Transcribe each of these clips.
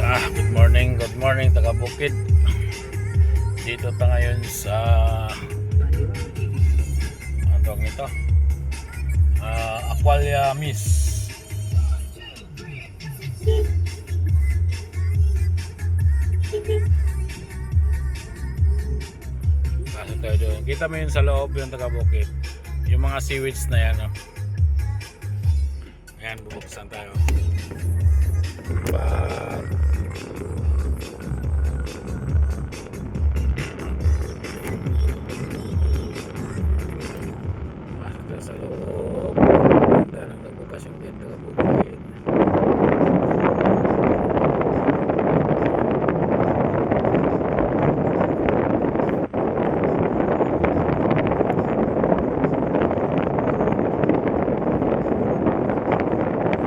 Good morning taga Bukid. Dito ta ngayon sa ano tawag nito? Aqualia Miss. Kasi tayo doon. Kita mo yun sa loob yung taga Bukid. Yung mga seaweeds na yan. Oh. Ayan, bubuksan tayo. Sa loob. Ganda ng nagbukas yung ganda ng bukid.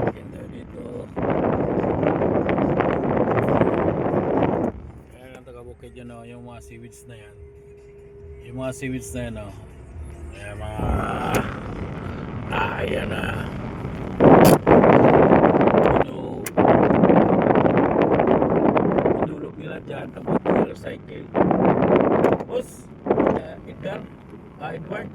Ganda dito. Ayan ang taga-bukid yun, oh, yung mga seaweeds na yan. Yung mga seaweeds na yan, oh. Ayan mga ayan na. Pinulog nila dyan. Tapos nila cycle. Tapos, Edgar, Edward.